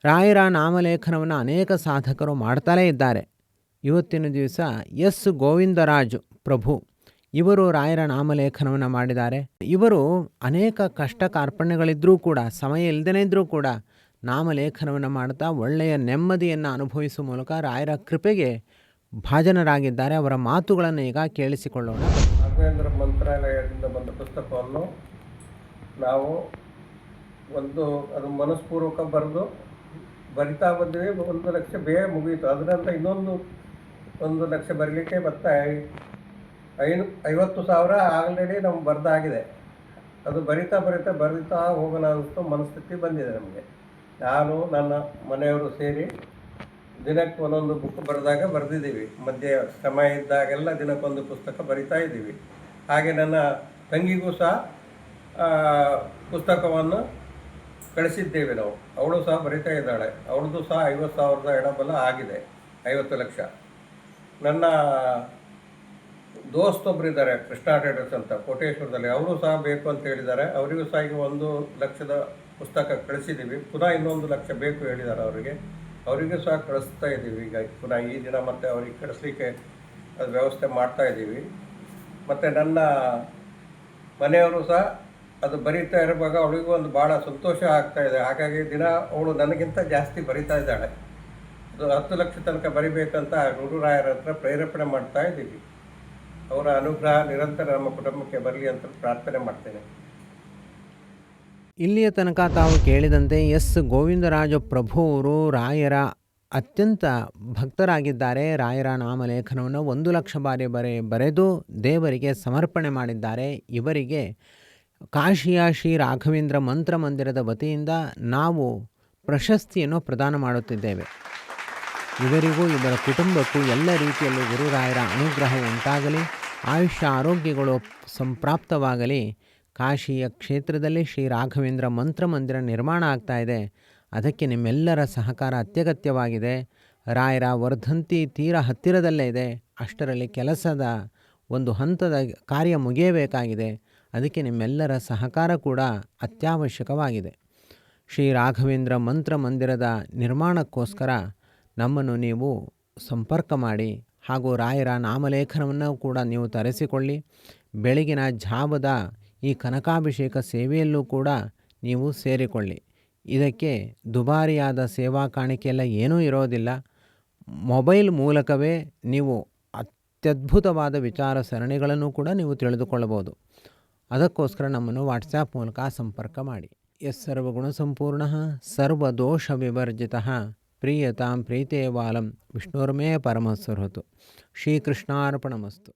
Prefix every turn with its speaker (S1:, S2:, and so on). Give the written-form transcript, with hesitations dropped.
S1: ರಾಯರ ನಾಮಲೇಖನವನ್ನು ಅನೇಕ ಸಾಧಕರು ಮಾಡ್ತಲೇ ಇದ್ದಾರೆ. ಇವತ್ತಿನ ದಿವಸ ಎಸ್ ಗೋವಿಂದರಾಜ್ ಪ್ರಭು ಇವರು ರಾಯರ ನಾಮಲೇಖನವನ್ನು ಮಾಡಿದ್ದಾರೆ. ಇವರು ಅನೇಕ ಕಷ್ಟ ಕಾರ್ಪಣ್ಯಗಳಿದ್ದರೂ ಕೂಡ, ಸಮಯ ಇಲ್ಲದೇ ಇದ್ದರೂ ಕೂಡ ನಾಮಲೇಖನವನ್ನು ಮಾಡ್ತಾ ಒಳ್ಳೆಯ ನೆಮ್ಮದಿಯನ್ನು ಅನುಭವಿಸುವ ಮೂಲಕ ರಾಯರ ಕೃಪೆಗೆ ಭಾಜನರಾಗಿದ್ದಾರೆ. ಅವರ ಮಾತುಗಳನ್ನು ಈಗ ಕೇಳಿಸಿಕೊಳ್ಳೋಣ.
S2: ರಾಘವೇಂದ್ರ ಮಂತ್ರಾಲಯದಿಂದ ಬಂದ ಪುಸ್ತಕವನ್ನು ನಾವು ಅದು ಮನಸ್ಪೂರ್ವಕ ಬರಿತಾ ಬಂದ್ವಿ. 1 ಲಕ್ಷ ಬೇಗ ಮುಗಿಯಿತು. ಅದರಿಂದ ಇನ್ನೊಂದು 1 ಲಕ್ಷ ಬರಲಿಕ್ಕೆ ಮತ್ತೆ 50,000 ಆಲ್ರೆಡಿ ನಮ್ಗೆ ಬರೆದಾಗಿದೆ. ಅದು ಬರಿತಾ ಹೋಗೋಣ ಅನ್ನಿಸ್ತು ಮನಸ್ಥಿತಿ ಬಂದಿದೆ ನಮಗೆ. ನಾನು ನನ್ನ ಮನೆಯವರು ಸೇರಿ ದಿನಕ್ಕೆ ಒಂದೊಂದು ಬುಕ್ ಬರೆದಿದ್ದೀವಿ. ಮಧ್ಯೆ ಸಮಯ ಇದ್ದಾಗೆಲ್ಲ ದಿನಕ್ಕೊಂದು ಪುಸ್ತಕ ಬರಿತಾ ಇದ್ದೀವಿ. ಹಾಗೆ ನನ್ನ ತಂಗಿಗೂ ಸಹ ಪುಸ್ತಕವನ್ನು ಕಳಿಸಿದ್ದೇವೆ ನಾವು. ಅವಳು ಸಹ ಬರಿತಾ ಇದ್ದಾಳೆ. ಅವಳದು ಸಹ 50,000 ಎಡಬಲ ಆಗಿದೆ, 50 ಲಕ್ಷ. ನನ್ನ ದೋಸ್ತೊಬ್ಬರಿದ್ದಾರೆ, ಕೃಷ್ಣ ಟ್ರೇಡರ್ಸ್ ಅಂತ ಕೋಟೇಶ್ವರದಲ್ಲಿ, ಅವರು ಸಹ ಬೇಕು ಅಂತ ಹೇಳಿದ್ದಾರೆ. ಅವರಿಗೂ ಸಹ ಈಗ 1 ಲಕ್ಷದ ಪುಸ್ತಕ ಕಳಿಸಿದ್ದೀವಿ. ಪುನಃ ಇನ್ನೊಂದು 1 ಲಕ್ಷ ಬೇಕು ಹೇಳಿದ್ದಾರೆ ಅವರಿಗೂ ಸಹ ಕಳಿಸ್ತಾ ಇದ್ದೀವಿ. ಈಗ ಪುನಃ ಈ ದಿನ ಮತ್ತೆ ಅವ್ರಿಗೆ ಕಳಿಸ್ಲಿಕ್ಕೆ ಅದು ವ್ಯವಸ್ಥೆ ಮಾಡ್ತಾ ಇದ್ದೀವಿ. ಮತ್ತು ನನ್ನ ಮನೆಯವರು ಸಹ ಅದು ಬರೀತಾ ಇರುವಾಗ ಅವಳಿಗೂ ಒಂದು ಭಾಳ ಸಂತೋಷ ಆಗ್ತಾ ಇದೆ. ಹಾಗಾಗಿ ದಿನ ಅವಳು ನನಗಿಂತ ಜಾಸ್ತಿ ಬರಿತಾ ಇದ್ದಾಳೆ. ಅದು 10 ಲಕ್ಷ ತನಕ ಬರಿಬೇಕಂತ ಗುರುರಾಯರ ಹತ್ರ ಪ್ರೇರೇಪಣೆ ಮಾಡ್ತಾ ಇದ್ದೀವಿ. ಅವರ ಅನುಗ್ರಹ ನಿರಂತರ ನಮ್ಮ ಕುಟುಂಬಕ್ಕೆ ಬರಲಿ ಅಂತ ಪ್ರಾರ್ಥನೆ ಮಾಡ್ತೇನೆ.
S1: ಇಲ್ಲಿಯ ತನಕ ತಾವು ಕೇಳಿದಂತೆ ಎಸ್ ಗೋವಿಂದರಾಜ ಪ್ರಭು ಅವರು ರಾಯರ ಅತ್ಯಂತ ಭಕ್ತರಾಗಿದ್ದಾರೆ. ರಾಯರ ನಾಮಲೇಖನವನ್ನು 1 ಲಕ್ಷ ಬಾರಿ ಬರೆದು ದೇವರಿಗೆ ಸಮರ್ಪಣೆ ಮಾಡಿದ್ದಾರೆ. ಇವರಿಗೆ ಕಾಶಿಯ ಶ್ರೀ ರಾಘವೇಂದ್ರ ಮಂತ್ರ ಮಂದಿರದ ವತಿಯಿಂದ ನಾವು ಪ್ರಶಸ್ತಿಯನ್ನು ಪ್ರದಾನ ಮಾಡುತ್ತಿದ್ದೇವೆ. ಇವರಿಗೂ ಇವರ ಕುಟುಂಬಕ್ಕೂ ಎಲ್ಲ ರೀತಿಯಲ್ಲೂ ಗುರುರಾಯರ ಅನುಗ್ರಹ ಉಂಟಾಗಲಿ, ಆಯುಷ್ಯ ಆರೋಗ್ಯಗಳು ಸಂಪ್ರಾಪ್ತವಾಗಲಿ. ಕಾಶಿಯ ಕ್ಷೇತ್ರದಲ್ಲಿ ಶ್ರೀ ರಾಘವೇಂದ್ರ ಮಂತ್ರ ಮಂದಿರ ನಿರ್ಮಾಣ ಆಗ್ತಾ ಇದೆ. ಅದಕ್ಕೆ ನಿಮ್ಮೆಲ್ಲರ ಸಹಕಾರ ಅತ್ಯಗತ್ಯವಾಗಿದೆ. ರಾಯರ ವರ್ಧಂತಿ ತೀರ ಹತ್ತಿರದಲ್ಲೇ ಇದೆ. ಅಷ್ಟರಲ್ಲಿ ಕೆಲಸದ ಒಂದು ಹಂತದ ಕಾರ್ಯ ಮುಗಿಯಬೇಕಾಗಿದೆ. ಅದಕ್ಕೆ ನಿಮ್ಮೆಲ್ಲರ ಸಹಕಾರ ಕೂಡ ಅತ್ಯವಶ್ಯಕವಾಗಿದೆ. ಶ್ರೀ ರಾಘವೇಂದ್ರ ಮಂತ್ರ ಮಂದಿರದ ನಿರ್ಮಾಣಕ್ಕೋಸ್ಕರ ನಮ್ಮನ್ನು ನೀವು ಸಂಪರ್ಕ ಮಾಡಿ, ಹಾಗೂ ರಾಯರ ನಾಮಲೇಖನವನ್ನು ಕೂಡ ನೀವು ತರಿಸಿಕೊಳ್ಳಿ. ಬೆಳಗಿನ ಜಾವದ ಈ ಕನಕಾಭಿಷೇಕ ಸೇವೆಯಲ್ಲೂ ಕೂಡ ನೀವು ಸೇರಿಕೊಳ್ಳಿ. ಇದಕ್ಕೆ ದುಬಾರಿಯಾದ ಸೇವಾ ಕಾಣಿಕೆಯೆಲ್ಲ ಏನೂ ಇರೋದಿಲ್ಲ. ಮೊಬೈಲ್ ಮೂಲಕವೇ ನೀವು ಅತ್ಯದ್ಭುತವಾದ ವಿಚಾರ ಸರಣಿಗಳನ್ನು ಕೂಡ ನೀವು ತಿಳಿದುಕೊಳ್ಳಬಹುದು. ಅದಕ್ಕೋಸ್ಕರ ನಮ್ಮನ್ನು ವಾಟ್ಸ್ಯಾಪ್ ಮೂಲಕ ಸಂಪರ್ಕ ಮಾಡಿ. ಎಸ್ ಸರ್ವಗುಣ ಸಂಪೂರ್ಣ ಸರ್ವದೋಷ ವಿವರ್ಜಿತ ಪ್ರೀಯತಾಂ ಪ್ರೀತೇವಾಲಂ ವಿಷ್ಣುರ್ಮೇ ಪರಮಸ್ವರ್ಹತು. ಶ್ರೀಕೃಷ್ಣಾರ್ಪಣಮಸ್ತು.